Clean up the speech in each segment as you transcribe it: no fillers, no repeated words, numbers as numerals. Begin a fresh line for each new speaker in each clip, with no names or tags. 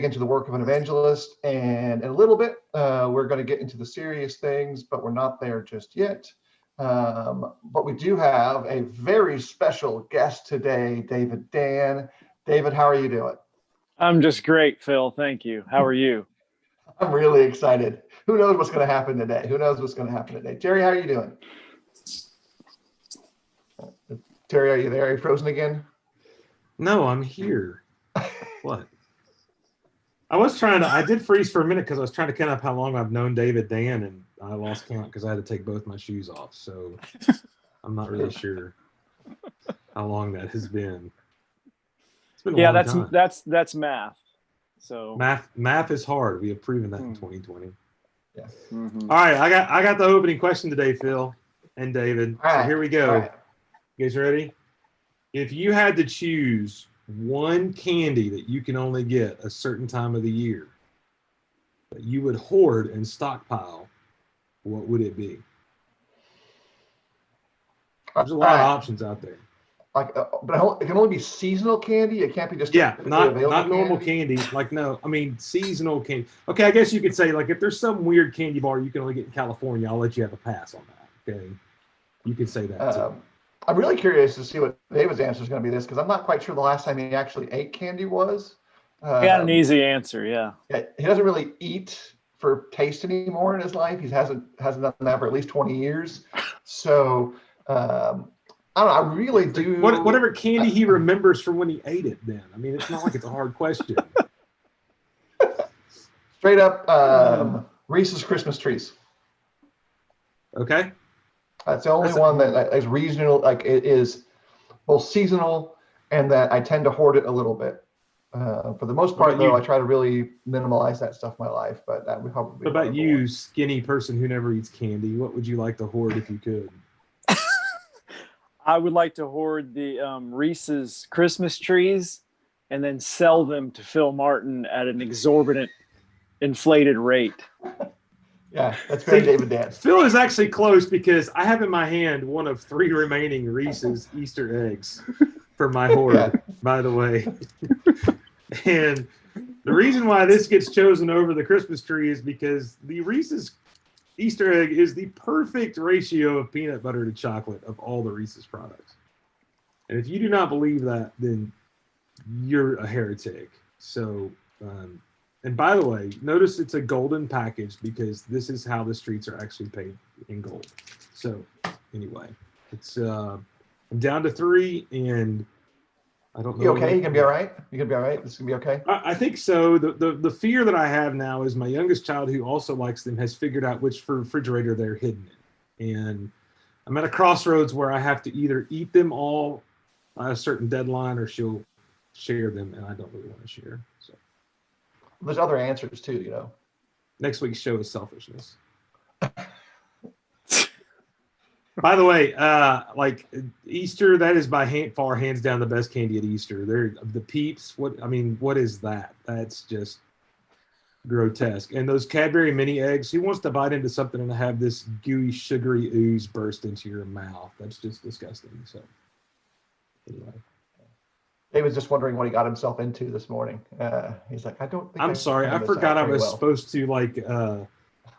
into the work of an evangelist, and in a little bit, we're going to get into the serious things, but we're not there just yet. But we do have a very special guest today, David Dann. David, how are you doing?
I'm just great, Phil. Thank you. How are you?
I'm really excited. Who knows what's going to happen today? Terry, how are you doing? Terry, are you there? Are you frozen again?
No, I'm here. What? I did freeze for a minute because I was trying to count up how long I've known David Dann, and I lost count because I had to take both my shoes off. So I'm not really sure how long that has been. It's been a long time.
that's math. So
math is hard. We have proven that in 2020.
Yeah.
Mm-hmm. All right, I got the opening question today, Phil and David.
All right.
So here we go.
Right.
You guys ready? If you had to choose one candy that you can only get a certain time of the year that you would hoard and stockpile, what would it be? There's a lot of options out there.
But it can only be seasonal candy. It can't be just
not normal candy. Like, no, I mean seasonal candy. Okay, I guess you could say, like, if there's some weird candy bar you can only get in California, I'll let you have a pass on that. Okay, you could say that too.
I'm really curious to see what David's answer is going to be this, because I'm not quite sure the last time he actually ate candy was.
I got an easy answer. Yeah.
He doesn't really eat for taste anymore in his life. He hasn't done that for at least 20 years. So I don't know. I really do.
Whatever candy he remembers from when he ate it. Then I mean, it's not like it's a hard question.
Straight up, Reese's Christmas trees.
Okay.
That's the only one that is reasonable. Like, it is both seasonal and that I tend to hoard it a little bit. For the most part, though, I try to really minimize that stuff in my life. But that would probably.
What about you, skinny person who never eats candy? What would you like to hoard if you could?
I would like to hoard the Reese's Christmas trees and then sell them to Phil Martin at an exorbitant, inflated rate.
Yeah, that's very David Dann.
Phil is actually close because I have in my hand one of 3 remaining Reese's Easter eggs for my hoard, by the way. And the reason why this gets chosen over the Christmas tree is because the Reese's Easter egg is the perfect ratio of peanut butter to chocolate of all the Reese's products. And if you do not believe that, then you're a heretic. So, and by the way, notice it's a golden package because this is how the streets are actually paid in gold. So anyway, it's I'm down to 3, and I don't know.
You okay? You gonna be all right? You gonna be all right? This is gonna be okay?
I think so. The fear that I have now is my youngest child, who also likes them, has figured out which refrigerator they're hidden in, and I'm at a crossroads where I have to either eat them all by a certain deadline, or she'll share them, and I don't really want to share. So.
There's other answers too, you know.
Next week's show is selfishness. By the way, like Easter, that is by far hands down the best candy at Easter. They're the Peeps. What is that? That's just grotesque. And those Cadbury mini eggs, who wants to bite into something and have this gooey, sugary ooze burst into your mouth? That's just disgusting. So anyway.
David's just wondering what he got himself into this morning. He's like,
I'm sorry. I forgot I was supposed to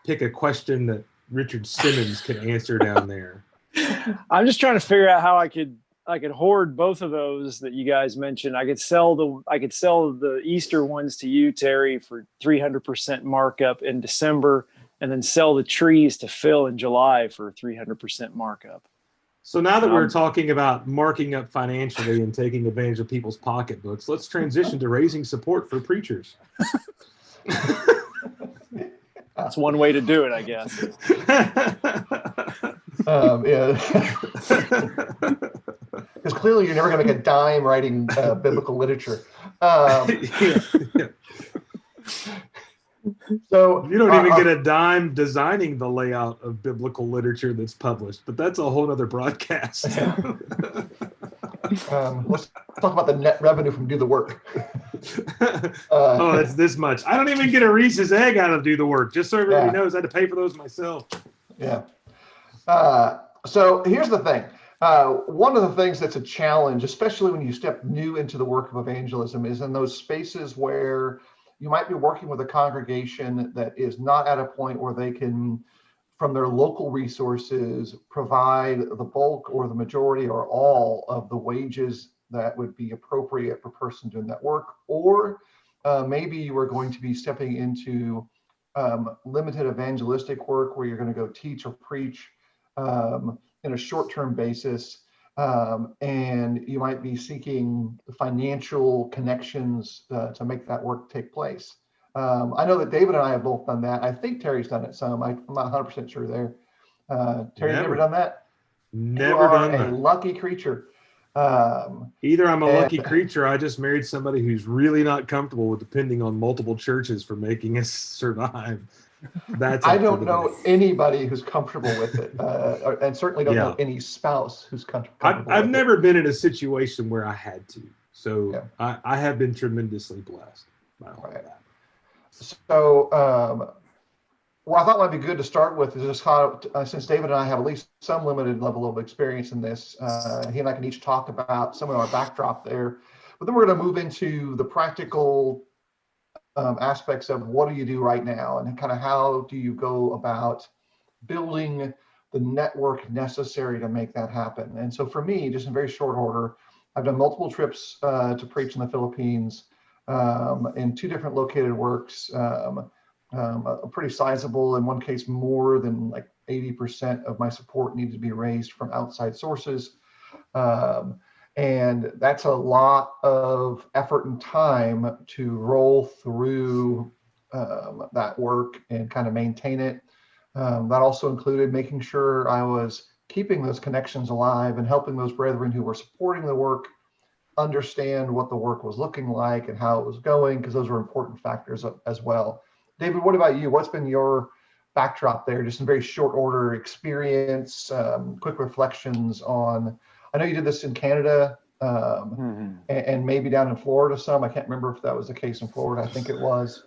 pick a question that Richard Simmons could answer down there.
I'm just trying to figure out how I could hoard both of those that you guys mentioned. I could sell the Easter ones to you, Terry, for 300% markup in December, and then sell the trees to Phil in July for 300% markup.
So now that we're talking about marking up financially and taking advantage of people's pocketbooks, let's transition to raising support for preachers.
That's one way to do it, I guess.
Because clearly you're never going to make a dime writing biblical literature. So
you don't even get a dime designing the layout of biblical literature that's published, but that's a whole other broadcast.
Let's talk about the net revenue from Do the Work.
It's this much. I don't even get a Reese's egg out of Do the Work, just so everybody knows I had to pay for those myself.
Yeah. So here's the thing. One of the things that's a challenge, especially when you step new into the work of evangelism, is in those spaces where you might be working with a congregation that is not at a point where they can, from their local resources, provide the bulk or the majority or all of the wages that would be appropriate for a person doing that work. Or maybe you are going to be stepping into limited evangelistic work where you're going to go teach or preach in a short-term basis. And you might be seeking financial connections to make that work take place. I know that David and I have both done that. I think Terry's done it some. I'm not 100% sure there. Terry, you ever done that?
Never
you are
done that.
a lucky creature.
Either I'm a lucky creature, or I just married somebody who's really not comfortable with depending on multiple churches for making us survive.
I don't know anybody who's comfortable with it, and certainly don't know any spouse who's comfortable with it.
I've never been in a situation where I had to. So I have been tremendously blessed by all of that.
So what I thought might be good to start with is just how, since David and I have at least some limited level of experience in this, he and I can each talk about some of our backdrop there. But then we're going to move into the practical aspects of what do you do right now, and kind of how do you go about building the network necessary to make that happen. And so for me, just in very short order, I've done multiple trips to preach in the Philippines in 2 different located works, pretty sizable. In one case, more than like 80% of my support needed to be raised from outside sources. And that's a lot of effort and time to roll through that work and kind of maintain it. That also included making sure I was keeping those connections alive and helping those brethren who were supporting the work understand what the work was looking like and how it was going, because those were important factors as well. David, what about you? What's been your backdrop there, just in very short order experience, quick reflections on, I know you did this in Canada and maybe down in Florida some. I can't remember if that was the case in Florida. I think it was.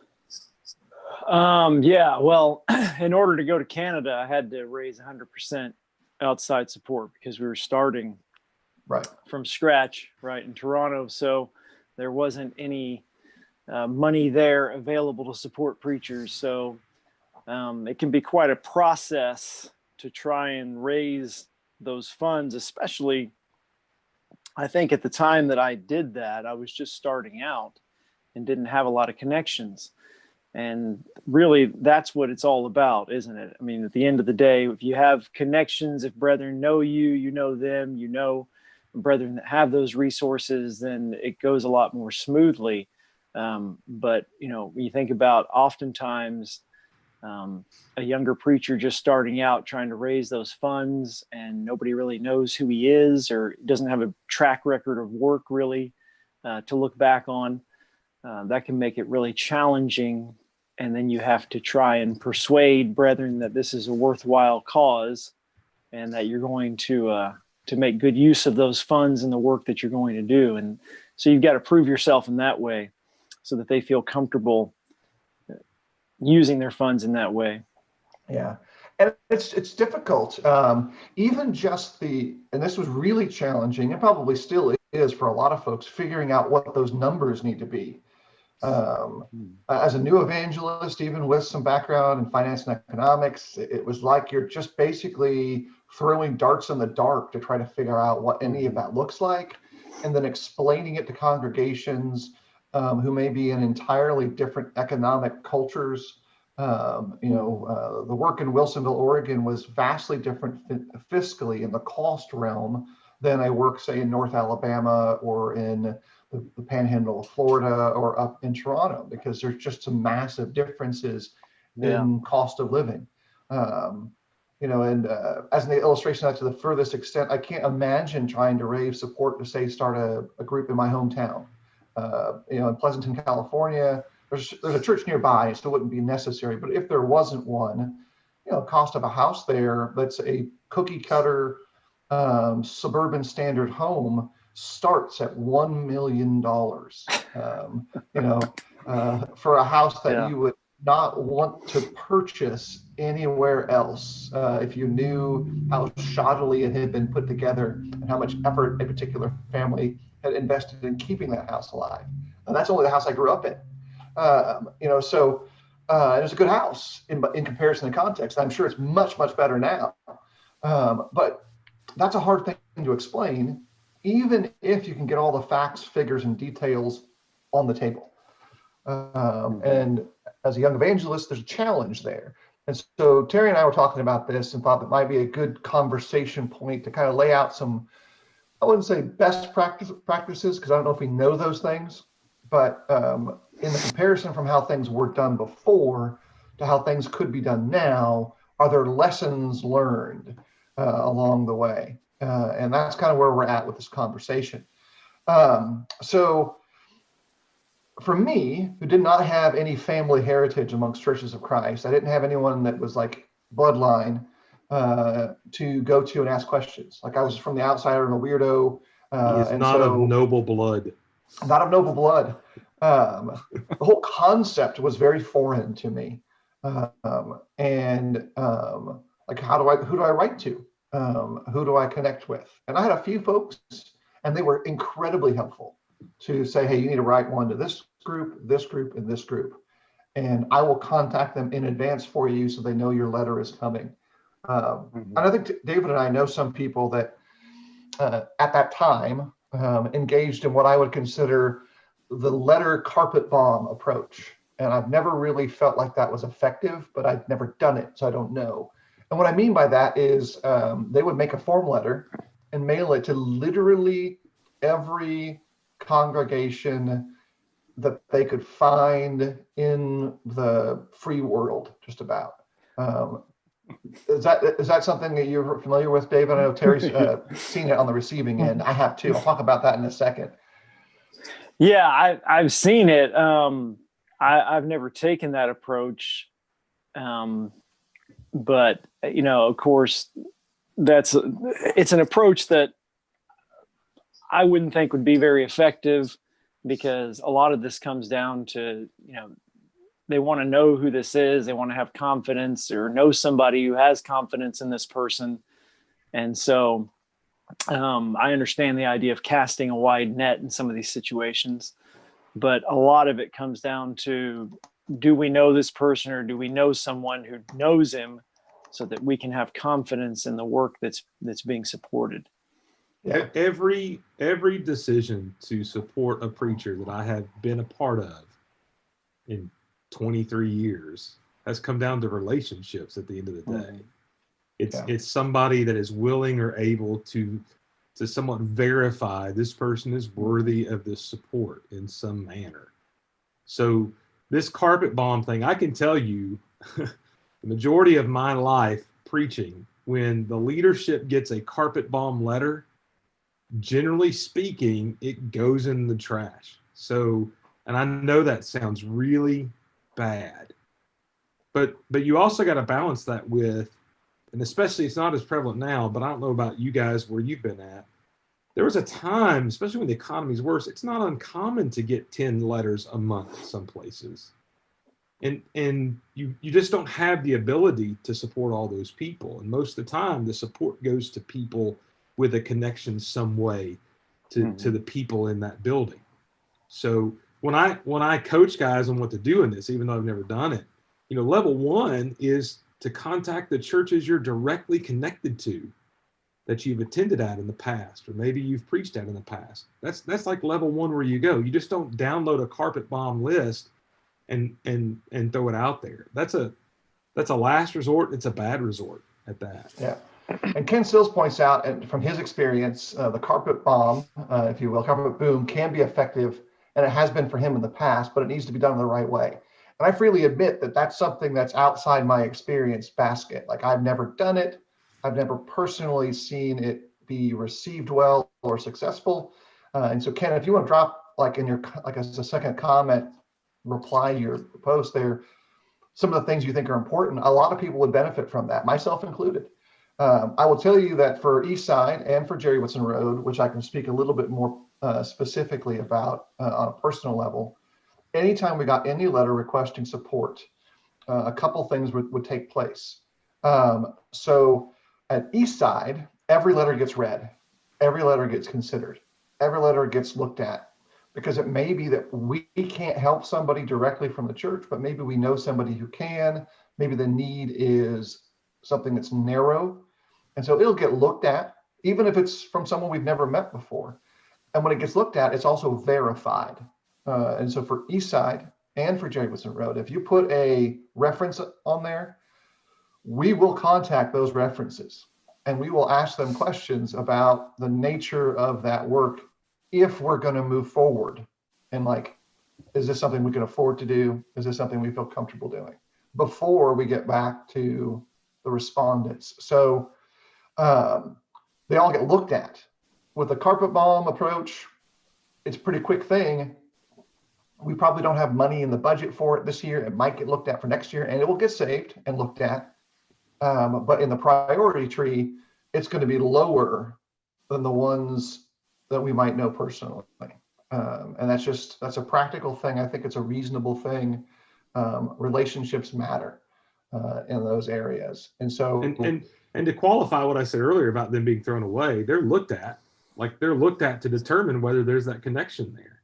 Yeah, well, in order to go to Canada, I had to raise 100% outside support because we were starting from scratch, in Toronto. So there wasn't any money there available to support preachers. So it can be quite a process to try and raise those funds, especially, I think at the time that I did that, I was just starting out and didn't have a lot of connections. And really, that's what it's all about, isn't it? I mean, at the end of the day, if you have connections, if brethren know you, you know them, you know brethren that have those resources, then it goes a lot more smoothly. But, when you think about oftentimes a younger preacher just starting out trying to raise those funds and nobody really knows who he is or doesn't have a track record of work really to look back on, that can make it really challenging. And then you have to try and persuade brethren that this is a worthwhile cause and that you're going to make good use of those funds and the work that you're going to do. And so you've got to prove yourself in that way so that they feel comfortable using their funds in that way.
Yeah. And it's difficult. Even just and this was really challenging and probably still is for a lot of folks, figuring out what those numbers need to be. As a new evangelist, even with some background in finance and economics, it was like you're just basically throwing darts in the dark to try to figure out what any of that looks like, and then explaining it to congregations who may be in entirely different economic cultures. The work in Wilsonville, Oregon was vastly different fiscally in the cost realm than a work, say, in North Alabama or in the panhandle of Florida or up in Toronto, because there's just some massive differences in cost of living. And as an illustration to the furthest extent, I can't imagine trying to raise support to, say, start a group in my hometown. In Pleasanton, California, there's a church nearby, so it wouldn't be necessary. But if there wasn't one, cost of a house there, that's a cookie cutter suburban standard home, starts at $1 million. For a house that you would not want to purchase anywhere else, if you knew how shoddily it had been put together and how much effort a particular family had invested in keeping that house alive. And that's only the house I grew up in. So it was a good house in comparison to context. I'm sure it's much, much better now. But that's a hard thing to explain, even if you can get all the facts, figures, and details on the table. And as a young evangelist, there's a challenge there. And so Terry and I were talking about this and thought that might be a good conversation point to kind of lay out some, I wouldn't say best practices, because I don't know if we know those things, but in the comparison from how things were done before to how things could be done now, are there lessons learned along the way? And that's kind of where we're at with this conversation. So for me, who did not have any family heritage amongst churches of Christ, I didn't have anyone that was like bloodline to go to and ask questions. Like I was from the outsider and a weirdo.
He is not of noble blood.
Not of noble blood. The whole concept was very foreign to me. Like who do I write to? Who do I connect with? And I had a few folks, and they were incredibly helpful to say, hey, you need to write one to this group, and this group. And I will contact them in advance for you so they know your letter is coming. And I think David and I know some people that at that time engaged in what I would consider the letter carpet bomb approach. And I've never really felt like that was effective, but I've never done it, so I don't know. And what I mean by that is they would make a form letter and mail it to literally every congregation that they could find in the free world, just about. Is that something that you're familiar with, David? I know Terry's seen it on the receiving end. I have too. I'll talk about that in a second.
Yeah, I've seen it. I've never taken that approach. But, of course, it's an approach that I wouldn't think would be very effective, because a lot of this comes down to, they want to know who this is. They want to have confidence or know somebody who has confidence in this person. And so I understand the idea of casting a wide net in some of these situations, but a lot of it comes down to, do we know this person, or do we know someone who knows him, so that we can have confidence in the work that's being supported?
Yeah. Every decision to support a preacher that I have been a part of in 23 years has come down to relationships at the end of the day. It's somebody that is willing or able to somewhat verify this person is worthy of this support in some manner. So this carpet bomb thing, I can tell you, the majority of my life preaching, when the leadership gets a carpet bomb letter, generally speaking, it goes in the trash. So, and I know that sounds really bad, but you also got to balance that with, and especially it's not as prevalent now, but I don't know about you guys where you've been at. There was a time, especially when the economy's worse, it's not uncommon to get 10 letters a month some places. And you just don't have the ability to support all those people. And most of the time, the support goes to people with a connection some way to the people in that building. So when I coach guys on what to do in this, even though I've never done it, level one is to contact the churches you're directly connected to, that you've attended at in the past, or maybe you've preached at in the past. That's like level one where you go. You just don't download a carpet bomb list and throw it out there. That's a last resort. It's a bad resort at that.
Yeah. And Ken Sills points out, and from his experience, the carpet bomb, if you will, carpet boom, can be effective, and it has been for him in the past, but it needs to be done in the right way. And I freely admit that that's something that's outside my experience basket. Like, I've never done it. I've never personally seen it be received well or successful. And so, Ken, if you want to drop as a second comment, reply to your post there, some of the things you think are important, a lot of people would benefit from that, myself included. I will tell you that for Eastside and for Jerry Woodson Road, which I can speak a little bit more specifically about on a personal level, anytime we got any letter requesting support, a couple things would take place. So at Eastside, every letter gets read, every letter gets considered, every letter gets looked at. because it may be that we can't help somebody directly from the church, but maybe we know somebody who can. Maybe the need is something that's narrow. And so it'll get looked at, even if it's from someone we've never met before. And when it gets looked at, it's also verified. And so for Eastside and for Jacobson Road, if you put a reference on there, we will contact those references and we will ask them questions about the nature of that work if we're going to move forward. And like, is this something we can afford to do? Is this something we feel comfortable doing? Before we get back to the respondents. So they all get looked at. With the carpet bomb approach, it's a pretty quick thing. We probably don't have money in the budget for it this year. It might get looked at for next year and it will get saved and looked at. But in the priority tree, it's going to be lower than the ones that we might know personally. And that's a practical thing. I think it's a reasonable thing. Relationships matter in those areas. And so,
and to qualify what I said earlier about them being thrown away, they're looked at to determine whether there's that connection there.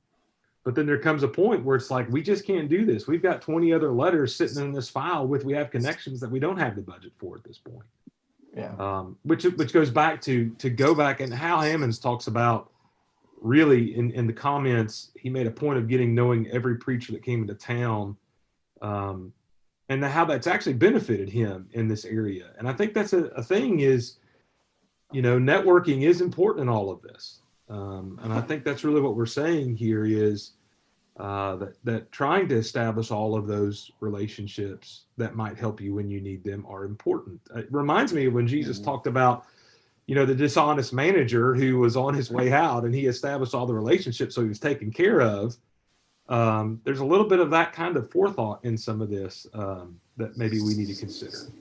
But then there comes a point where it's like, we just can't do this. We've got 20 other letters sitting in this file we have connections that we don't have the budget for at this point.
Yeah.
Which goes back to go back, and Hal Hammons talks about really in the comments, he made a point of knowing every preacher that came into town, and how that's actually benefited him in this area. And I think that's a thing is, networking is important in all of this. And I think that's really what we're saying here is that trying to establish all of those relationships that might help you when you need them are important. It reminds me of when Jesus talked about, the dishonest manager who was on his way out and he established all the relationships so he was taken care of. There's a little bit of that kind of forethought in some of this that maybe we need to consider.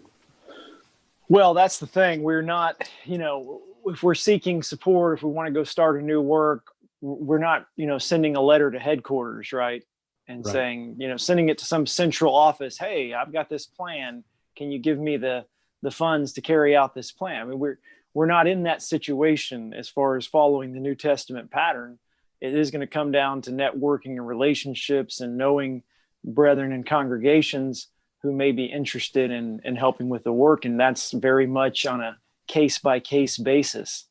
Well, that's the thing. We're not, if we're seeking support, if we want to go start a new work, we're not, sending a letter to headquarters, right? And saying, sending it to some central office. Hey, I've got this plan. Can you give me the funds to carry out this plan? I mean, we're not in that situation as far as following the New Testament pattern. It is going to come down to networking and relationships and knowing brethren and congregations who may be interested in helping with the work. And that's very much on a case-by-case basis.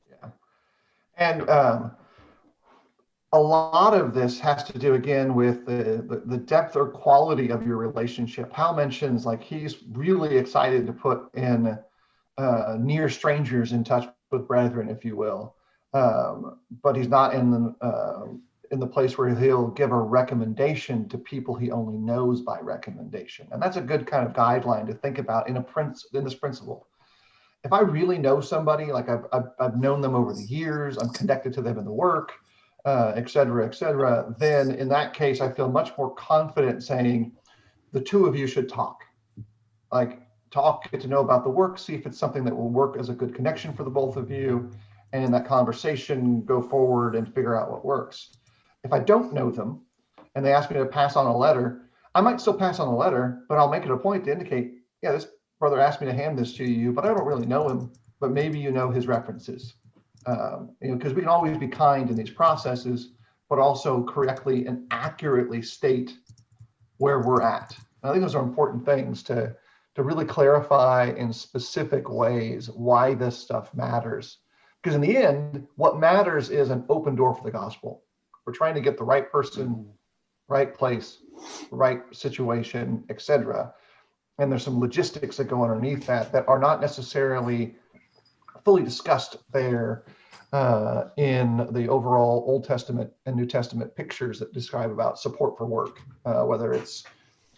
Yeah. And a lot of this has to do, again, with the depth or quality of your relationship. Hal mentions like he's really excited to put in near strangers in touch with brethren, if you will. But he's not in the place where he'll give a recommendation to people he only knows by recommendation. And that's a good kind of guideline to think about in this principle. If I really know somebody, like I've known them over the years, I'm connected to them in the work, et cetera, then in that case, I feel much more confident saying the two of you should talk. Like talk, get to know about the work, see if it's something that will work as a good connection for the both of you. And in that conversation, go forward and figure out what works. If I don't know them and they ask me to pass on a letter, I might still pass on a letter, but I'll make it a point to indicate, yeah, this brother asked me to hand this to you, but I don't really know him, but maybe you know his references. Because we can always be kind in these processes, but also correctly and accurately state where we're at. And I think those are important things to really clarify in specific ways why this stuff matters. Because in the end, what matters is an open door for the gospel. We're trying to get the right person, right place, right situation, etc. And there's some logistics that go underneath that are not necessarily fully discussed there in the overall Old Testament and New Testament pictures that describe about support for work, whether it's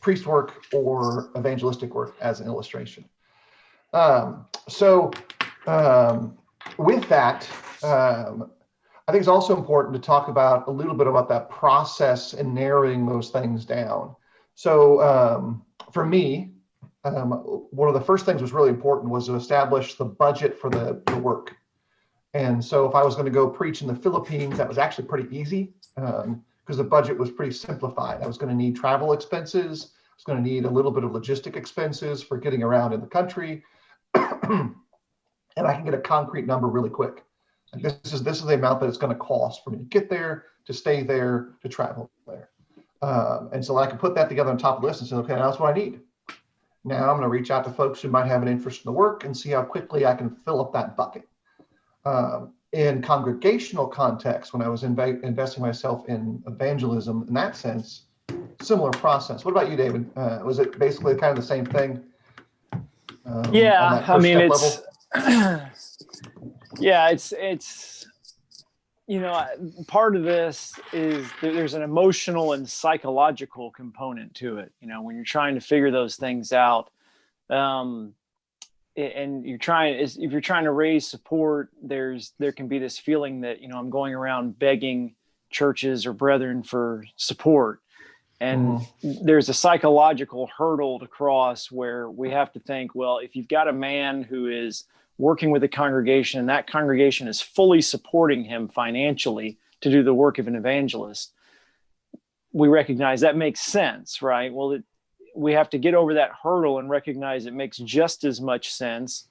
priest work or evangelistic work as an illustration. With that, I think it's also important to talk about a little bit about that process and narrowing those things down. So for me, one of the first things that was really important was to establish the budget for the work. And so if I was going to go preach in the Philippines, that was actually pretty easy because the budget was pretty simplified. I was going to need travel expenses. I was going to need a little bit of logistic expenses for getting around in the country. And I can get a concrete number really quick. Like this is the amount that it's going to cost for me to get there. to stay there, to travel there. And so I can put that together on top of the list and say, okay, that's what I need. Now I'm going to reach out to folks who might have an interest in the work and see how quickly I can fill up that bucket. In congregational context, when I was investing myself in evangelism in that sense, similar process. What about you, David? Was it basically kind of the same thing?
Yeah, I mean, it's yeah, it's you know, part of this is there's an emotional and psychological component to it. You know, when you're trying to figure those things out, and if you're trying to raise support, there can be this feeling that, you know, I'm going around begging churches or brethren for support. And there's a psychological hurdle to cross where we have to think, well, if you've got a man who is working with a congregation and that congregation is fully supporting him financially to do the work of an evangelist, we recognize that makes sense, right? Well, we have to get over that hurdle and recognize it makes just as much sense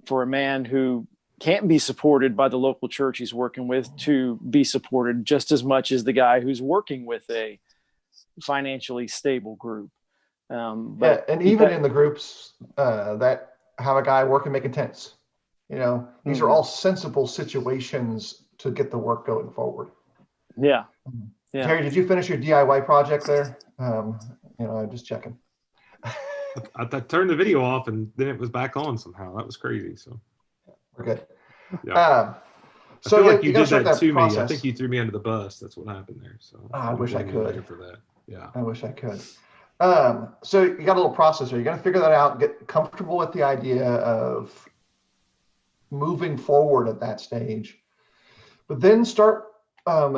for a man who can't be supported by the local church he's working with to be supported just as much as the guy who's working with a financially stable group.
And even in the groups that have a guy working making tents, you know, these are all sensible situations to get the work going forward.
Yeah.
Terry, did you finish your DIY project there? You know, I'm just checking.
I turned the video off and then it was back on somehow. That was crazy. So
we're good.
Yeah.
So
I feel like you did
that
to
process.
me. I think you threw me under the bus. That's what happened there. So
I wish I could.
For that. Yeah.
I wish I could. So you got a little process here. You got to figure that out, get comfortable with the idea of moving forward at that stage, but then start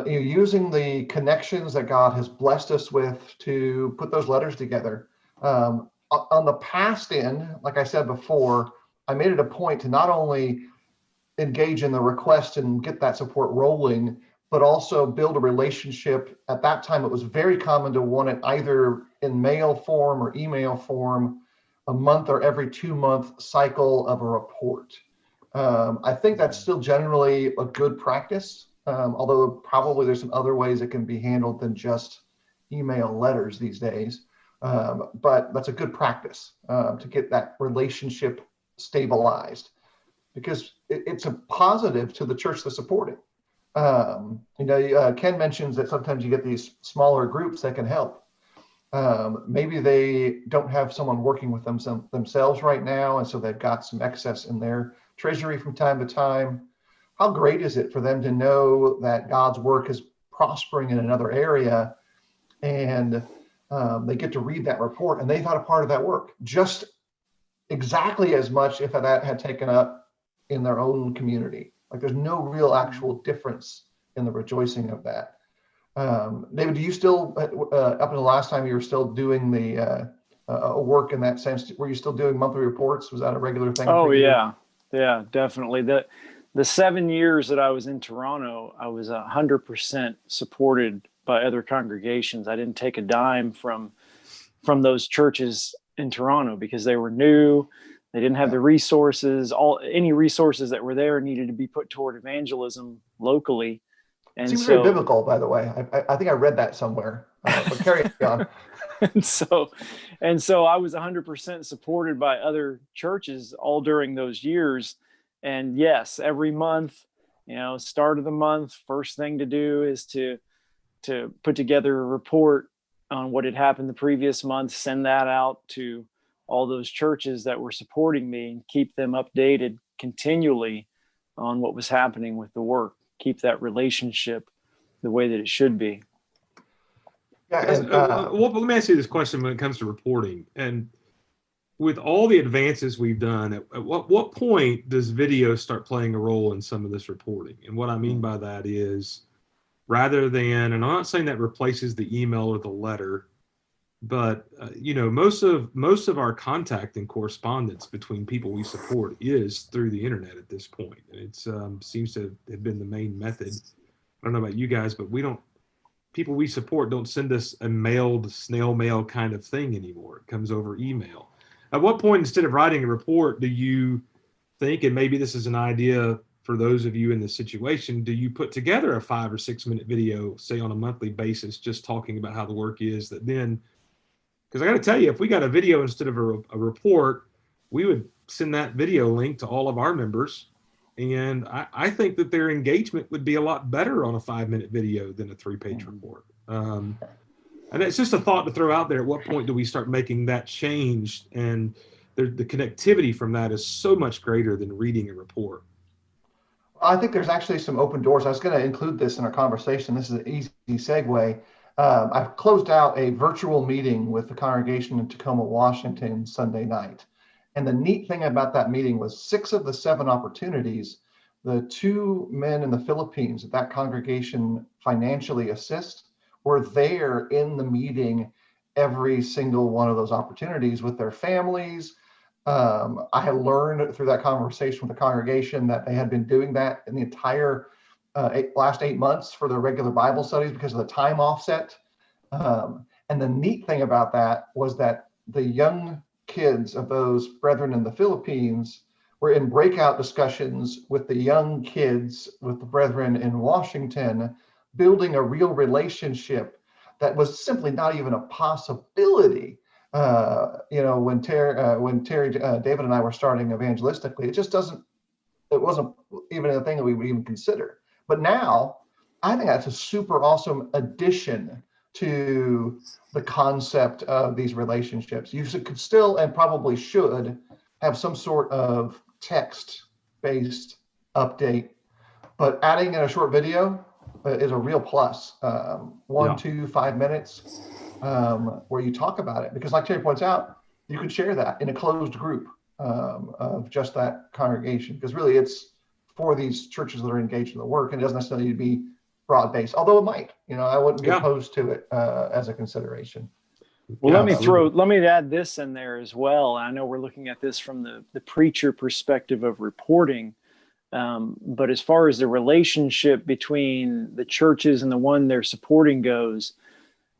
using the connections that God has blessed us with to put those letters together. On the past end, like I said before, I made it a point to not only engage in the request and get that support rolling, but also build a relationship. At that time, it was very common to want it either in mail form or email form, a month or every 2 month cycle of a report. I think that's still generally a good practice, although probably there's some other ways it can be handled than just email letters these days. But that's a good practice to get that relationship stabilized, because it's a positive to the church that's supporting. Ken mentions that sometimes you get these smaller groups that can help. Maybe they don't have someone working with them themselves right now, and so they've got some excess in their treasury from time to time. How great is it for them to know that God's work is prospering in another area, and they get to read that report, and they've had a part of that work just exactly as much if that had taken up in their own community. Like, there's no real actual difference in the rejoicing of that. David, do you still, up until the last time, you were still doing the work in that sense? Were you still doing monthly reports? Was that a regular thing?
Oh, yeah. Yeah, definitely. The 7 years that I was in Toronto, I was 100% supported by other congregations. I didn't take a dime from those churches in Toronto because they were new. They didn't have the resources. Any resources that were there needed to be put toward evangelism locally. And
seems very biblical, by the way. I think I read that somewhere. But carry on.
and so I was 100% supported by other churches all during those years. And yes, every month, start of the month, first thing to do is to put together a report on what had happened the previous month, send that out to all those churches that were supporting me, and keep them updated continually on what was happening with the work. Keep that relationship the way that it should be.
Yeah, let me ask you this question when it comes to reporting. And with all the advances we've done, at what point does video start playing a role in some of this reporting? And what I mean by that is, rather than, and I'm not saying that replaces the email or the letter, but most of our contact and correspondence between people we support is through the internet at this point. And it seems to have been the main method. I don't know about you guys, but people we support don't send us a mailed snail mail kind of thing anymore. It comes over email. At what point, instead of writing a report, do you think, and maybe this is an idea for those of you in this situation, do you put together a 5 or 6 minute video, say on a monthly basis, just talking about how the work is, that then, because I got to tell you, if we got a video instead of a report, we would send that video link to all of our members. And I think that their engagement would be a lot better on a 5-minute video than a 3-page report. And it's just a thought to throw out there. At what point do we start making that change? And the connectivity from that is so much greater than reading a report.
I think there's actually some open doors. I was going to include this in our conversation. This is an easy segue. I've closed out a virtual meeting with the congregation in Tacoma, Washington, Sunday night. And the neat thing about that meeting was 6 of the 7 opportunities, the 2 men in the Philippines that congregation financially assist were there in the meeting every single one of those opportunities with their families. I had learned through that conversation with the congregation that they had been doing that in the entire last 8 months for their regular Bible studies because of the time offset. And the neat thing about that was that the young kids of those brethren in the Philippines were in breakout discussions with the young kids with the brethren in Washington, building a real relationship that was simply not even a possibility. When Terry, David and I were starting evangelistically, it wasn't even a thing that we would even consider. But now I think that's a super awesome addition to the concept of these relationships. You could still, and probably should, have some sort of text-based update, but adding in a short video is a real plus. 1, 2, 5 minutes where you talk about it. Because like Terry points out, you could share that in a closed group of just that congregation. Because really it's for these churches that are engaged in the work, and it doesn't necessarily need to be broad-based, although it might. I wouldn't be opposed to it as a consideration.
Well, let me add this in there as well. I know we're looking at this from the preacher perspective of reporting, but as far as the relationship between the churches and the one they're supporting goes,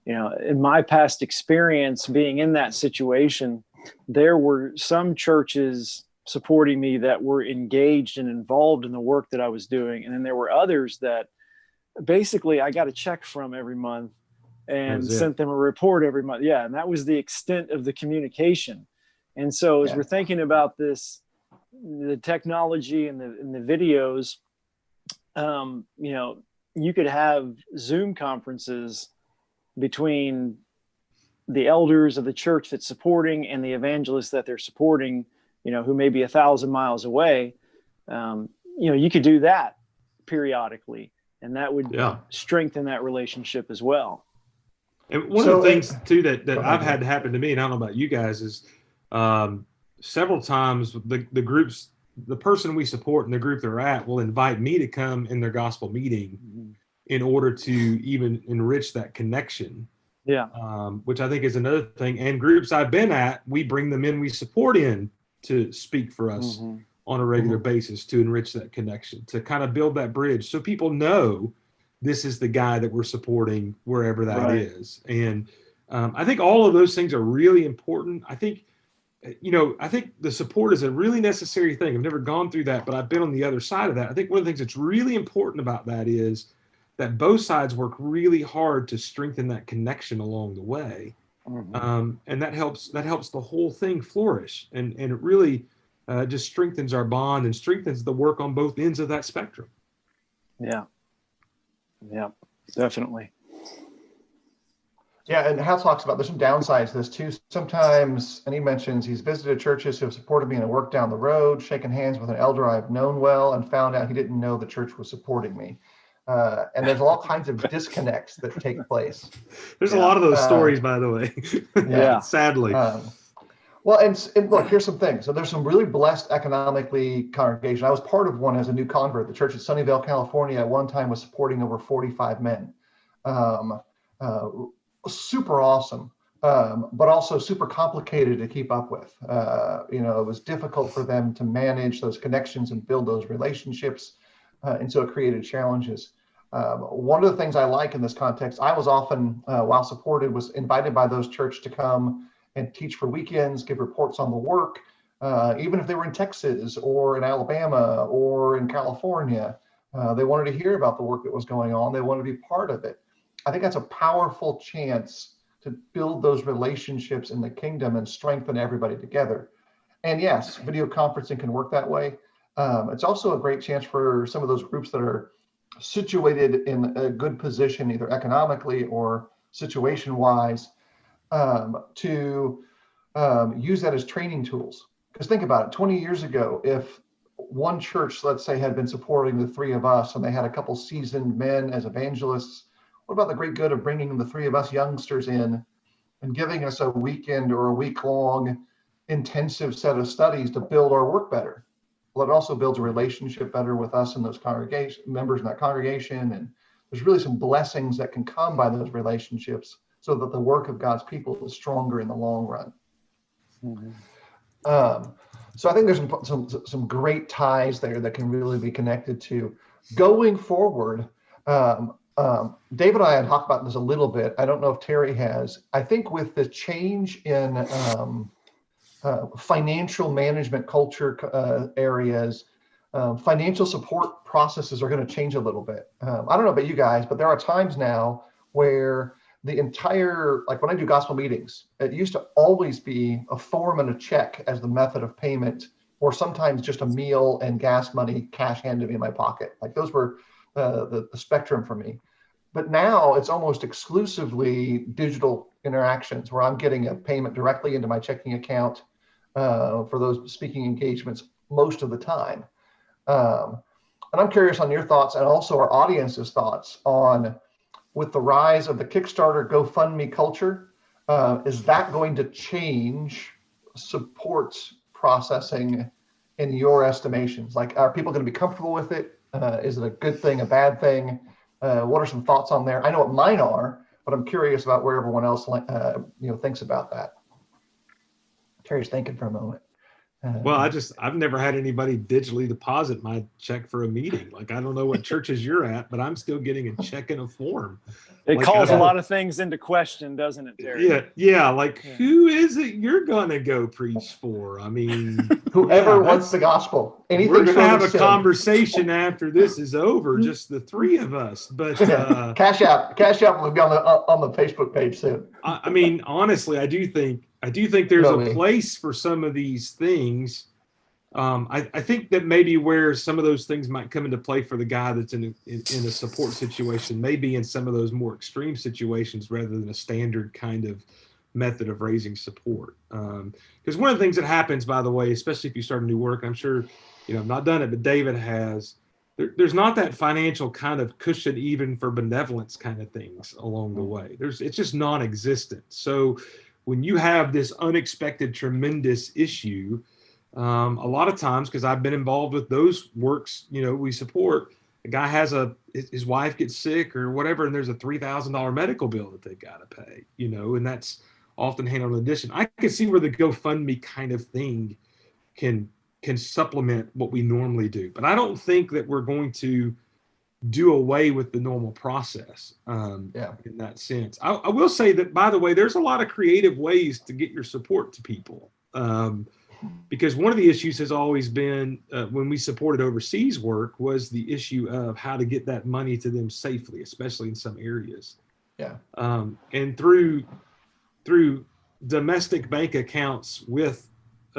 in my past experience being in that situation, there were some churches supporting me that were engaged and involved in the work that I was doing, and then there were others that basically I got a check from every month and sent them a report every month. Yeah. And that was the extent of the communication. And so as we're thinking about this, the technology and the videos, you could have Zoom conferences between the elders of the church that's supporting and the evangelists that they're supporting, who may be 1,000 miles away. You could do that periodically, and that would strengthen that relationship as well.
And one of the things too that I've had to happen to me, and I don't know about you guys, is several times the person we support and the group they're at will invite me to come in their gospel meeting in order to even enrich that connection. Yeah. Which I think is another thing. And groups I've been at, we bring the men we support in to speak for us on a regular basis to enrich that connection, to kind of build that bridge so people know this is the guy that we're supporting wherever that is. And I think all of those things are really important. I think the support is a really necessary thing. I've never gone through that, but I've been on the other side of that. I think one of the things that's really important about that is that both sides work really hard to strengthen that connection along the way. And that helps the whole thing flourish. And it really just strengthens our bond and strengthens the work on both ends of that spectrum.
Yeah. Yeah, definitely.
Yeah, and Hal talks about there's some downsides to this too. Sometimes, and he mentions he's visited churches who have supported me in a work down the road, shaken hands with an elder I've known well, and found out he didn't know the church was supporting me. And there's all kinds of disconnects that take place.
There's a lot of those stories, by the way.
Yeah,
sadly.
Well, and look, here's some things. So there's some really blessed economically congregation. I was part of one as a new convert. The church in Sunnyvale, California, at one time was supporting over 45 men. Super awesome, but also super complicated to keep up with. It was difficult for them to manage those connections and build those relationships. And so it created challenges. One of the things I like in this context, I was often, while supported, was invited by those churches to come and teach for weekends, give reports on the work. even if they were in Texas or in Alabama or in California. They wanted to hear about the work that was going on. They wanted to be part of it. I think that's a powerful chance to build those relationships in the kingdom and strengthen everybody together. And yes, video conferencing can work that way. It's also a great chance for some of those groups that are situated in a good position, either economically or situation-wise, to use that as training tools. Because think about it, 20 years ago, if one church, let's say, had been supporting the three of us and they had a couple seasoned men as evangelists, what about the great good of bringing the three of us youngsters in and giving us a weekend or a week-long intensive set of studies to build our work better? Well, it also builds a relationship better with us and those congregation members in that congregation. And there's really some blessings that can come by those relationships so that the work of God's people is stronger in the long run. Mm-hmm. So I think there's some great ties there that can really be connected to going forward. David and I had talked about this a little bit. I don't know if Terry has. I think with the change in financial management culture areas, financial support processes are going to change a little bit. I don't know about you guys, but there are times now where the entire, like when I do gospel meetings, it used to always be a form and a check as the method of payment, or sometimes just a meal and gas money, cash handed me in my pocket. Like those were the spectrum for me. But now it's almost exclusively digital interactions where I'm getting a payment directly into my checking account for those speaking engagements most of the time. And I'm curious on your thoughts and also our audience's thoughts on, with the rise of the Kickstarter, GoFundMe culture, is that going to change support processing in your estimations? Like, are people going to be comfortable with it? Is it a good thing, a bad thing? What are some thoughts on there? I know what mine are, but I'm curious about where everyone else thinks about that. Terry's thinking for a moment.
Well, I've never had anybody digitally deposit my check for a meeting. Like, I don't know what churches you're at, but I'm still getting a check in a form.
It
like,
calls a lot of things into question, doesn't it, Terry?
Yeah. Like, who is it you're gonna go preach for? I mean,
whoever wants the gospel. Anything
we're gonna have a conversation after this is over, just the three of us. But
Cash App will be on the Facebook page soon.
I mean, honestly, I do think there's a place for some of these things. I think that maybe where some of those things might come into play for the guy that's in a support situation, maybe in some of those more extreme situations rather than a standard kind of method of raising support. Because one of the things that happens, by the way, especially if you start a new work, I'm sure, I've not done it, but David has, there's not that financial kind of cushion even for benevolence kind of things along the way. It's just non-existent. So when you have this unexpected, tremendous issue, a lot of times, because I've been involved with those works, we support, a guy has his wife gets sick or whatever, and there's a $3,000 medical bill that they've got to pay, and that's often handled in addition. I can see where the GoFundMe kind of thing can supplement what we normally do, but I don't think that we're going to do away with the normal process in that sense. I will say that, by the way, there's a lot of creative ways to get your support to people. Because one of the issues has always been when we supported overseas work was the issue of how to get that money to them safely, especially in some areas.
Yeah.
And through domestic bank accounts with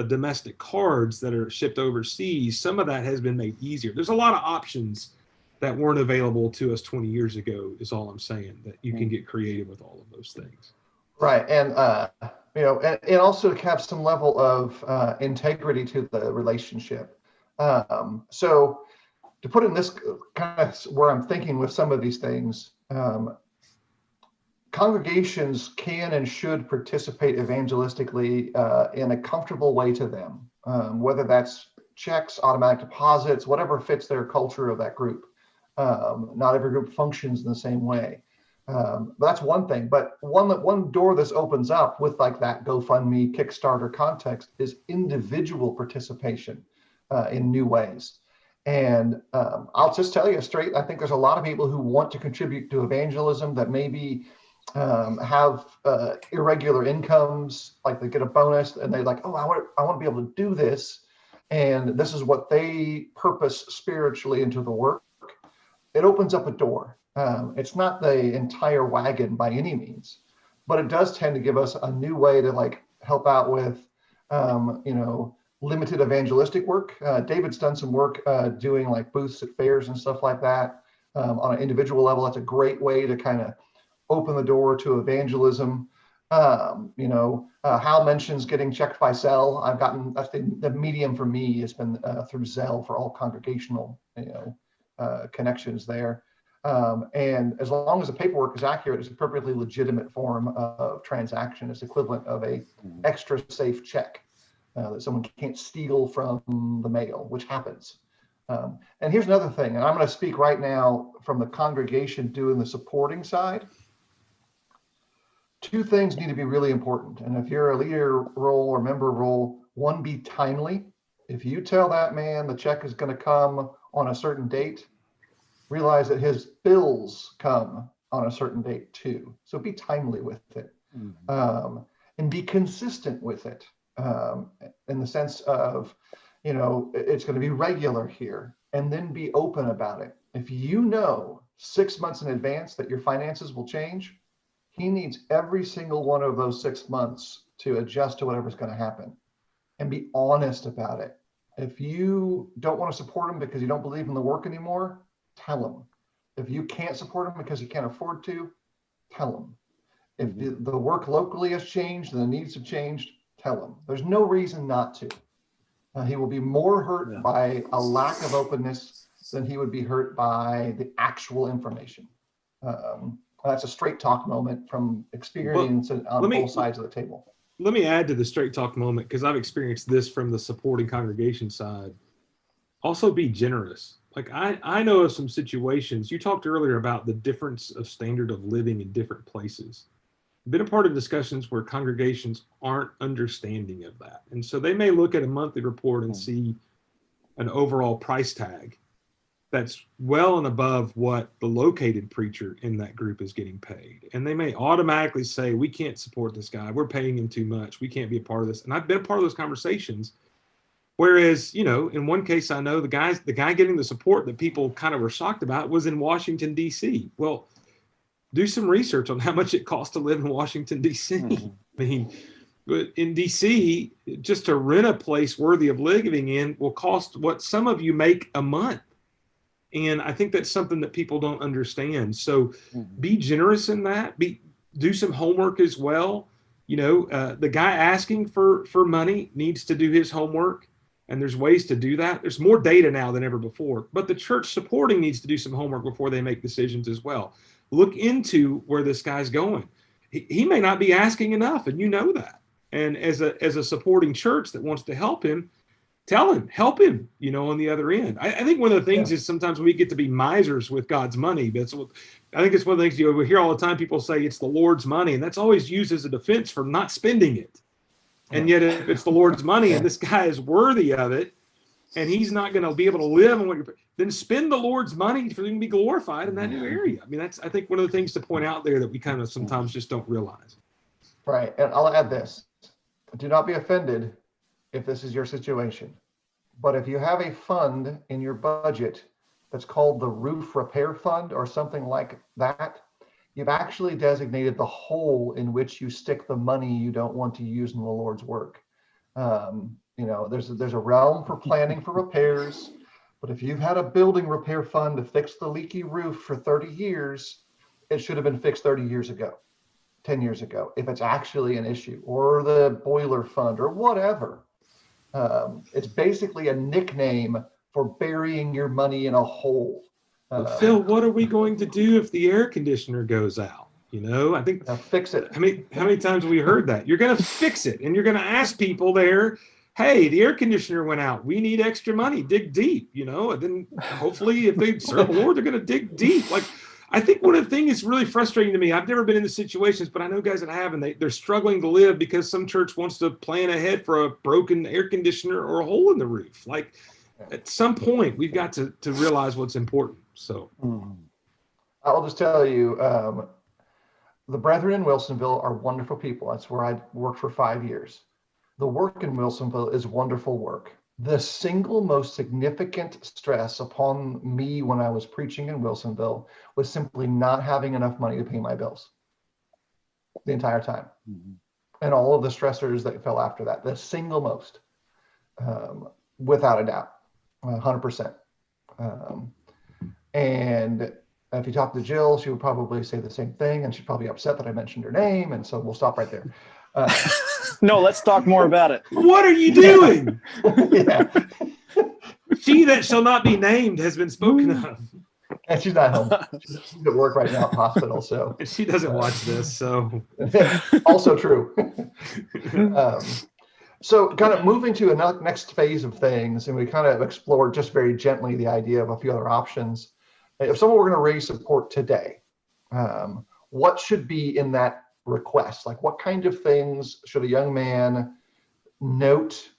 domestic cards that are shipped overseas, some of that has been made easier. There's a lot of options that weren't available to us 20 years ago, is all I'm saying, that you can get creative with all of those things.
Right. And, and also have some level of integrity to the relationship. So to put in this kind of where I'm thinking with some of these things, congregations can and should participate evangelistically in a comfortable way to them, whether that's checks, automatic deposits, whatever fits their culture of that group. Not every group functions in the same way. But that's one thing. But one door this opens up with like that GoFundMe, Kickstarter context is individual participation in new ways. And I'll just tell you straight, I think there's a lot of people who want to contribute to evangelism that maybe have irregular incomes, like they get a bonus and they're like, oh, I want to be able to do this. And this is what they purpose spiritually into the work. It opens up a door. It's not the entire wagon by any means, but it does tend to give us a new way to like help out with, limited evangelistic work. David's done some work doing like booths at fairs and stuff like that on an individual level. That's a great way to kind of open the door to evangelism. Hal mentions getting checked by Zelle. That's the medium for me has been through Zelle for all congregational, connections there. And as long as the paperwork is accurate, it's a perfectly legitimate form of transaction. It's equivalent of a extra safe check that someone can't steal from the mail, which happens. And here's another thing, and I'm going to speak right now from the congregation doing the supporting side. Two things need to be really important. And if you're a leader role or member role, one, be timely. If you tell that man the check is going to come on a certain date, realize that his bills come on a certain date too. So be timely with it, and be consistent with it, in the sense of, it's going to be regular here, and then be open about it. If 6 months in advance that your finances will change, he needs every single one of those 6 months to adjust to whatever's going to happen, and be honest about it. If you don't want to support him because you don't believe in the work anymore, tell him. If you can't support him because you can't afford to, tell him. If the work locally has changed and the needs have changed, tell him. There's no reason not to. He will be more hurt by a lack of openness than he would be hurt by the actual information. That's a straight talk moment from experience on both sides of the table.
Let me add to the straight talk moment, because I've experienced this from the supporting congregation side. Also be generous. Like I know of some situations, you talked earlier about the difference of standard of living in different places. I've been a part of discussions where congregations aren't understanding of that. And so they may look at a monthly report and see an overall price tag that's well and above what the located preacher in that group is getting paid. And they may automatically say, we can't support this guy. We're paying him too much. We can't be a part of this. And I've been a part of those conversations. Whereas, in one case, I know the guy getting the support that people kind of were shocked about was in Washington, D.C. Well, do some research on how much it costs to live in Washington, D.C. I mean, but in D.C., just to rent a place worthy of living in will cost what some of you make a month. And I think that's something that people don't understand. So be generous in that. Do some homework as well. The guy asking for money needs to do his homework. And there's ways to do that. There's more data now than ever before. But the church supporting needs to do some homework before they make decisions as well. Look into where this guy's going. He may not be asking enough, and you know that. And as a supporting church that wants to help him, tell him, help him, on the other end. I think one of the things is sometimes we get to be misers with God's money. I think it's one of the things we hear all the time. People say it's the Lord's money, and that's always used as a defense for not spending it. And yet if it's the Lord's money and this guy is worthy of it, and he's not going to be able to live on what then spend the Lord's money for him to be glorified in that new area. I mean, that's, I think, one of the things to point out there that we kind of sometimes just don't realize.
Right. And I'll add this. Do not be offended if this is your situation. But if you have a fund in your budget that's called the roof repair fund or something like that, you've actually designated the hole in which you stick the money you don't want to use in the Lord's work. There's a realm for planning for repairs, but if you've had a building repair fund to fix the leaky roof for 30 years, it should have been fixed 30 years ago, 10 years ago, if it's actually an issue, or the boiler fund or whatever. It's basically a nickname for burying your money in a hole.
Phil, what are we going to do if the air conditioner goes out? I think
fix it.
How many times have we heard that? You're going to fix it, and you're going to ask people there, hey, the air conditioner went out. We need extra money. Dig deep, and then hopefully if they serve the Lord, they're going to dig deep. Like, I think one of the things that's really frustrating to me, I've never been in the situations, but I know guys that have, and they're struggling to live because some church wants to plan ahead for a broken air conditioner or a hole in the roof. Like, at some point, we've got to realize what's important. So
I'll just tell you, the brethren in Wilsonville are wonderful people. That's where I worked for 5 years. The work in Wilsonville is wonderful work. The single most significant stress upon me when I was preaching in Wilsonville was simply not having enough money to pay my bills the entire time. Mm-hmm. And all of the stressors that fell after that, the single most, without a doubt, 100%. And if you talk to Jill, she would probably say the same thing, and she'd probably be upset that I mentioned her name. And so we'll stop right there.
No, let's talk more about it.
What are you doing?
Yeah.
She that shall not be named has been spoken of.
And she's not home. She's at work right now at the hospital. So
and she doesn't watch this. So
also true. So kind of moving to a next phase of things, and we kind of explored just very gently the idea of a few other options. If someone were going to raise support today, what should be in that request? Like, what kind of things should a young man note,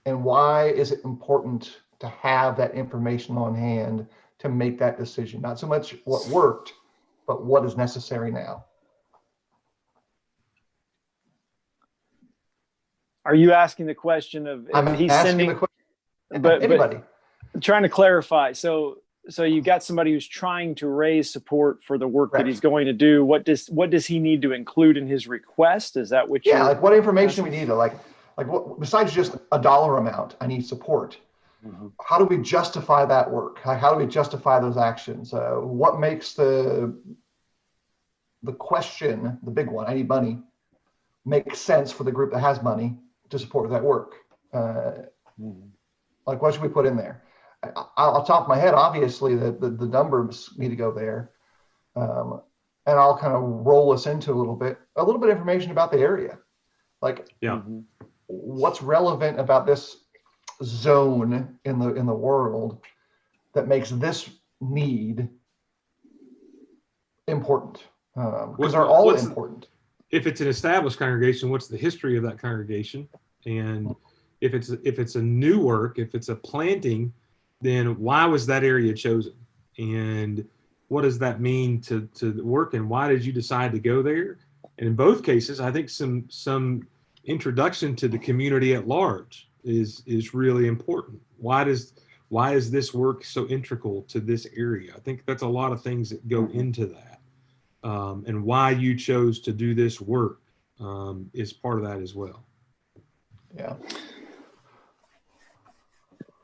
and why is it important to have that information on hand to make that decision? Not so much what worked, but what is necessary now.
Are you asking the question of
he's sending the question, but anybody?
But trying to clarify. So you got somebody who's trying to raise support for the work that he's going to do. What does he need to include in his request? Is that what?
Yeah, like what information we need to like what besides just a dollar amount? I need support. Mm-hmm. How do we justify that work? How do we justify those actions? What makes the question, the big one, I need money, make sense for the group that has money to support that work? Like, what should we put in there? Off the top of my head, obviously, the numbers need to go there. And I'll kind of roll us into a little bit of information about the area. Like, what's relevant about this zone in the world that makes this need important? Because they're all important.
If it's an established congregation, what's the history of that congregation? And if it's a new work, if it's a planting, then why was that area chosen? And what does that mean to work? And why did you decide to go there? And in both cases, I think some introduction to the community at large is really important. Why is this work so integral to this area? I think that's a lot of things that go into that. And why you chose to do this work is part of that as well.
Yeah.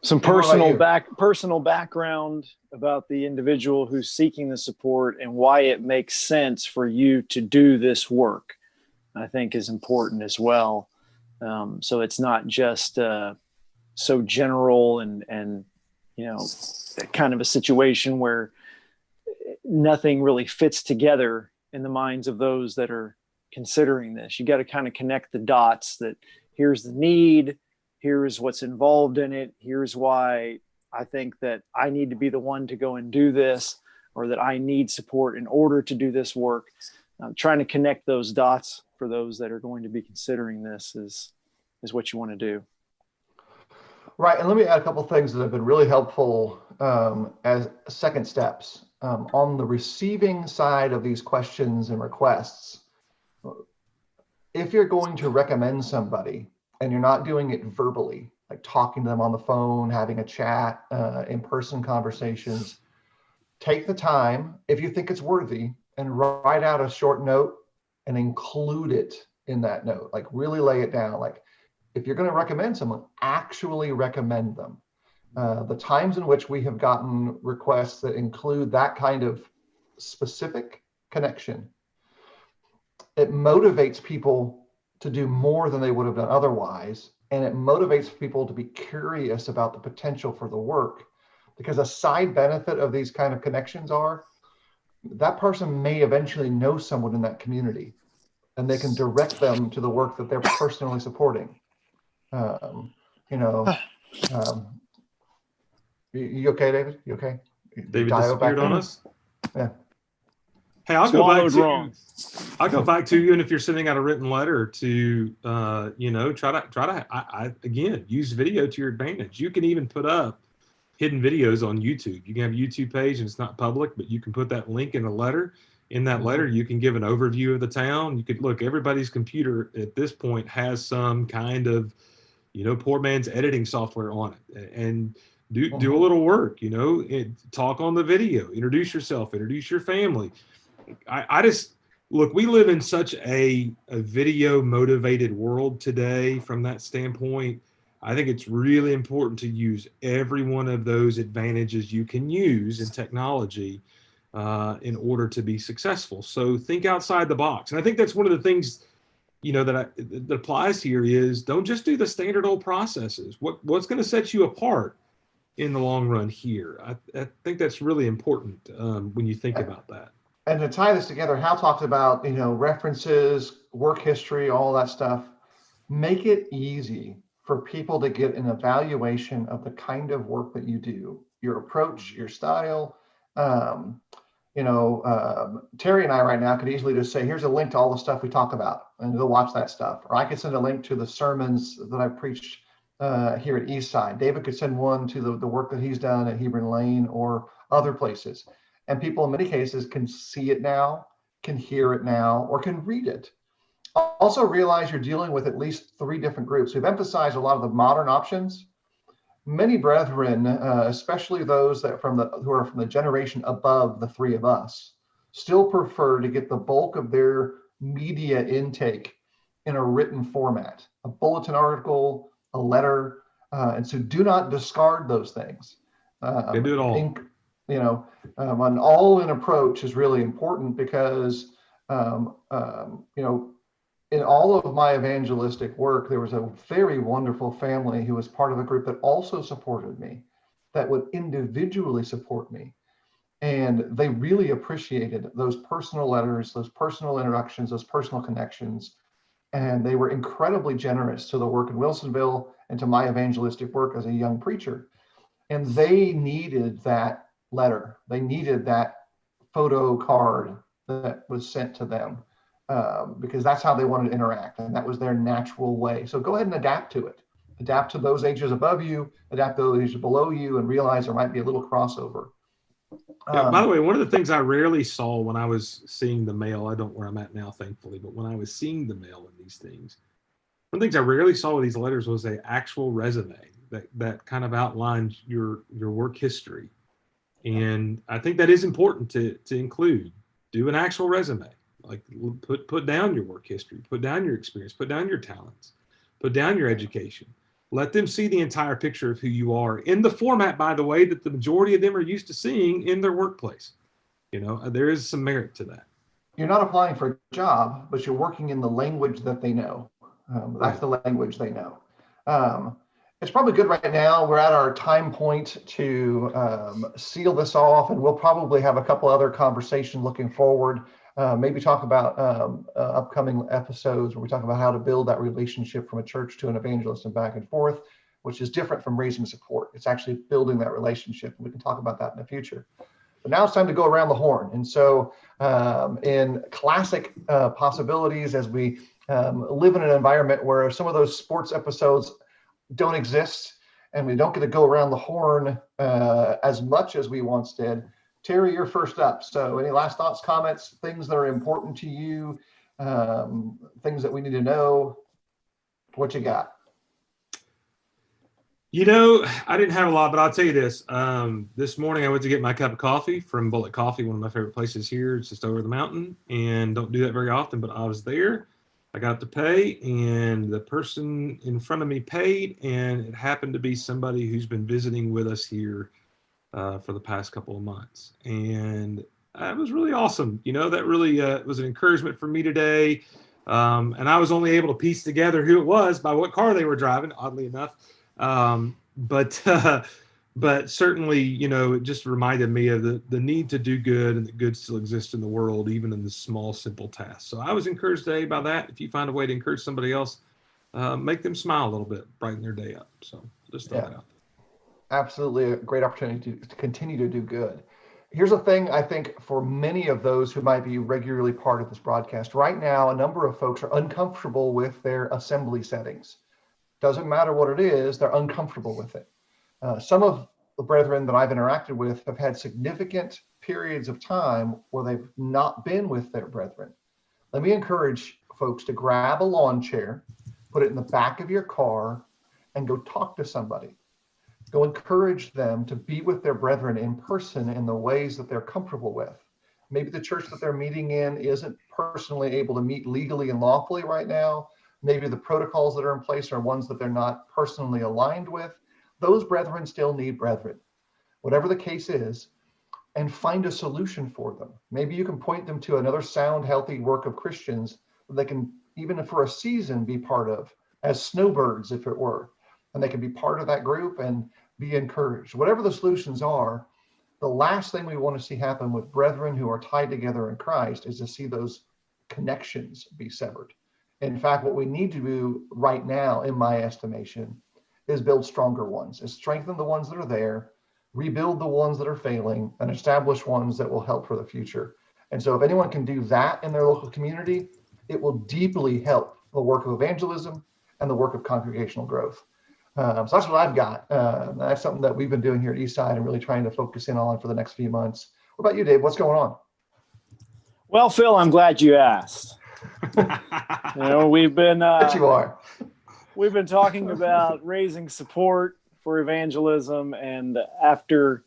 Some personal background about the individual who's seeking the support and why it makes sense for you to do this work, I think is important as well. So it's not just so general and kind of a situation where nothing really fits together in the minds of those that are considering this. You got to kind of connect the dots that here's the need, here's what's involved in it, here's why I think that I need to be the one to go and do this, or that I need support in order to do this work. Trying to connect those dots for those that are going to be considering this is what you want to do.
Right. And let me add a couple of things that have been really helpful as second steps. On the receiving side of these questions and requests, if you're going to recommend somebody and you're not doing it verbally, like talking to them on the phone, having a chat, in-person conversations, take the time, if you think it's worthy, and write out a short note and include it in that note. Like, really lay it down. Like, if you're going to recommend someone, actually recommend them. The times in which we have gotten requests that include that kind of specific connection, it motivates people to do more than they would have done otherwise. And it motivates people to be curious about the potential for the work, because a side benefit of these kind of connections are that person may eventually know someone in that community, and they can direct them to the work that they're personally supporting. You okay, David? You okay?
David disappeared on us?
Yeah.
Hey, I'll go back to you, and if you're sending out a written letter to, try to again, use video to your advantage. You can even put up hidden videos on YouTube. You can have a YouTube page, and it's not public, but you can put that link in a letter, in that letter, you can give an overview of the town. You could look, everybody's computer at this point has some kind of, poor man's editing software on it, and do a little work, talk on the video, introduce yourself, introduce your family. I just, look, we live in such a video motivated world today. From that standpoint, I think it's really important to use every one of those advantages you can use in technology in order to be successful. So think outside the box. And I think that's one of the things, that applies here is don't just do the standard old processes. What's going to set you apart in the long run here? I think that's really important when you think about that.
And to tie this together, Hal talked about, references, work history, all that stuff. Make it easy for people to get an evaluation of the kind of work that you do, your approach, your style. Terry and I right now could easily just say, here's a link to all the stuff we talk about, and go watch that stuff. Or I could send a link to the sermons that I preached here at Eastside. David could send one to the work that he's done at Hebron Lane or other places. And people in many cases can see it now, can hear it now, or can read it. Also realize you're dealing with at least 3 different groups. We've emphasized a lot of the modern options. Many brethren, especially those who are from the generation above the 3 of us, still prefer to get the bulk of their media intake in a written format, a bulletin article, a letter, and so do not discard those things.
They do it all.
An all-in approach is really important because, in all of my evangelistic work, there was a very wonderful family who was part of a group that also supported me, that would individually support me. And they really appreciated those personal letters, those personal introductions, those personal connections. And they were incredibly generous to the work in Wilsonville and to my evangelistic work as a young preacher. And they needed that letter. They needed that photo card that was sent to them. Because that's how they wanted to interact, and that was their natural way. So go ahead and adapt to it. Adapt to those ages above you, adapt to those ages below you, and realize there might be a little crossover.
By the way, one of the things I rarely saw when I was seeing the mail, I don't where I'm at now, thankfully, but when I was seeing the mail in these things, one of the things I rarely saw with these letters was an actual resume that kind of outlines your work history. And I think that is important to include. Do an actual resume. Like put down your work history, put down your experience, put down your talents, put down your education. Let them see the entire picture of who you are in the format, by the way, that the majority of them are used to seeing in their workplace. There is some merit to that.
You're not applying for a job, but you're working in the language that they know. That's the language they know. It's probably good right now. We're at our time point to seal this off, and we'll probably have a couple other conversations looking forward. Maybe talk about upcoming episodes where we talk about how to build that relationship from a church to an evangelist and back and forth, which is different from raising support. It's actually building that relationship. We can talk about that in the future. But now it's time to go around the horn. And so in classic possibilities, as we live in an environment where some of those sports episodes don't exist and we don't get to go around the horn as much as we once did, Terry, you're first up. So any last thoughts, comments, things that are important to you, things that we need to know? What you got?
I didn't have a lot, but I'll tell you this. This morning I went to get my cup of coffee from Bullet Coffee, one of my favorite places here. It's just over the mountain, and don't do that very often, but I was there. I got to pay, and the person in front of me paid, and it happened to be somebody who's been visiting with us here for the past couple of months. And it was really awesome. That really was an encouragement for me today. And I was only able to piece together who it was by what car they were driving, oddly enough. But certainly, it just reminded me of the need to do good, and that good still exists in the world, even in the small, simple tasks. So I was encouraged today by that. If you find a way to encourage somebody else, make them smile a little bit, brighten their day up. So just throw that out there.
Absolutely a great opportunity to continue to do good. Here's the thing, I think, for many of those who might be regularly part of this broadcast, right now, a number of folks are uncomfortable with their assembly settings. Doesn't matter what it is, they're uncomfortable with it. Some of the brethren that I've interacted with have had significant periods of time where they've not been with their brethren. Let me encourage folks to grab a lawn chair, put it in the back of your car, and go talk to somebody. Go encourage them to be with their brethren in person in the ways that they're comfortable with. Maybe the church that they're meeting in isn't personally able to meet legally and lawfully right now. Maybe the protocols that are in place are ones that they're not personally aligned with. Those brethren still need brethren, whatever the case is, and find a solution for them. Maybe you can point them to another sound, healthy work of Christians that they can, even for a season, be part of as snowbirds, if it were. And they can be part of that group and be encouraged. Whatever the solutions are, the last thing we want to see happen with brethren who are tied together in Christ is to see those connections be severed. In fact, what we need to do right now, in my estimation, is build stronger ones, is strengthen the ones that are there, rebuild the ones that are failing, and establish ones that will help for the future. And so if anyone can do that in their local community, it will deeply help the work of evangelism and the work of congregational growth. So that's what I've got. That's something that we've been doing here at Eastside and really trying to focus in on for the next few months. What about you, Dave? What's going on?
Well, Phil, I'm glad you asked. We've been
You are.
We've been talking about raising support for evangelism, and after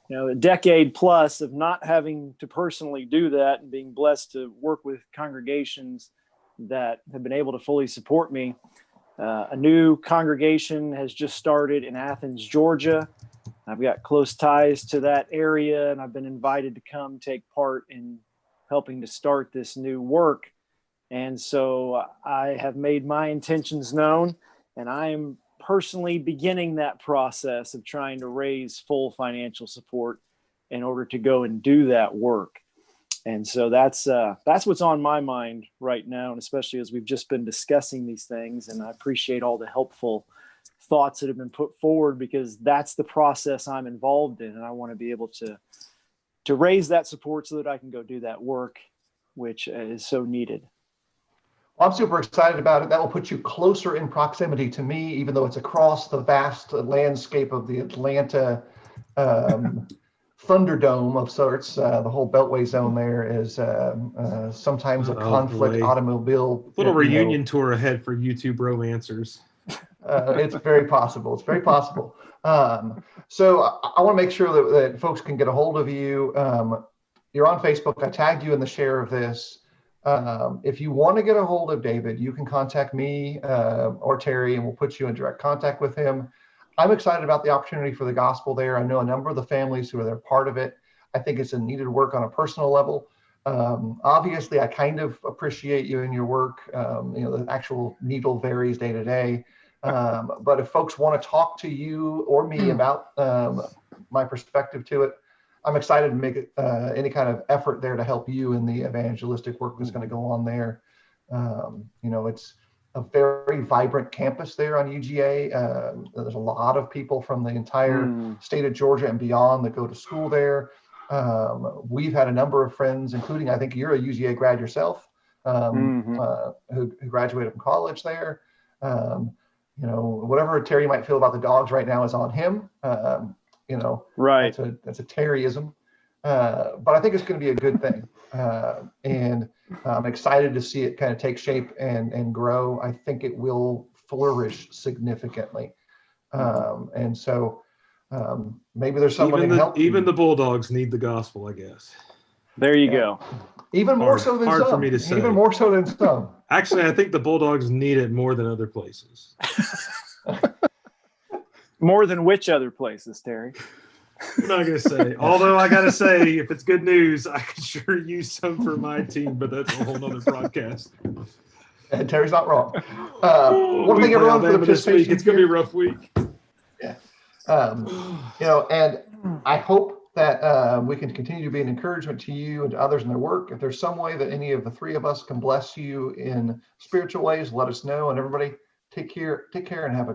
a decade plus of not having to personally do that and being blessed to work with congregations that have been able to fully support me, a new congregation has just started in Athens, Georgia. I've got close ties to that area, and I've been invited to come take part in helping to start this new work. And so I have made my intentions known, and I am personally beginning that process of trying to raise full financial support in order to go and do that work. And so that's what's on my mind right now, and especially as we've just been discussing these things. And I appreciate all the helpful thoughts that have been put forward, because that's the process I'm involved in, and I want to be able to raise that support so that I can go do that work, which is so needed.
Well, I'm super excited about it. That will put you closer in proximity to me, even though it's across the vast landscape of the Atlanta Thunderdome of sorts. The whole Beltway zone there is sometimes a conflict automobile.
Little reunion tour ahead for YouTube romancers.
It's very possible. It's very possible. So I want to make sure that folks can get a hold of you. You're on Facebook. I tagged you in the share of this. If you want to get a hold of David, you can contact me or Terry, and we'll put you in direct contact with him. I'm excited about the opportunity for the gospel there. I know a number of the families who are there part of it. I think it's a needed work on a personal level. Obviously, I kind of appreciate you and your work. The actual needle varies day to day. But if folks want to talk to you or me about my perspective to it, I'm excited to make any kind of effort there to help you in the evangelistic work that's going to go on there. It's a very vibrant campus there on UGA. There's a lot of people from the entire state of Georgia and beyond that go to school there. We've had a number of friends, including, I think you're a UGA grad yourself, who graduated from college there. Whatever Terry might feel about the dogs right now is on him.
Right.
That's a Terryism. But I think it's going to be a good thing. And I'm excited to see it kind of take shape and grow. I think it will flourish significantly. And so maybe there's someone
even
to help.
Even the Bulldogs need the gospel, I guess.
There you go.
Even more so than
hard
some.
for me to say.
Even more so than some.
Actually, I think the Bulldogs need it more than other places.
More than which other places, Terry?
I'm not going to say. Although I got to say, if it's good news, I could sure use some for my team, but that's a whole nother broadcast.
And Terry's not wrong. Want to thank everyone for the participation.
It's going to be a rough week.
Yeah. And I hope that we can continue to be an encouragement to you and to others in their work. If there's some way that any of the three of us can bless you in spiritual ways, let us know. And everybody, take care and have a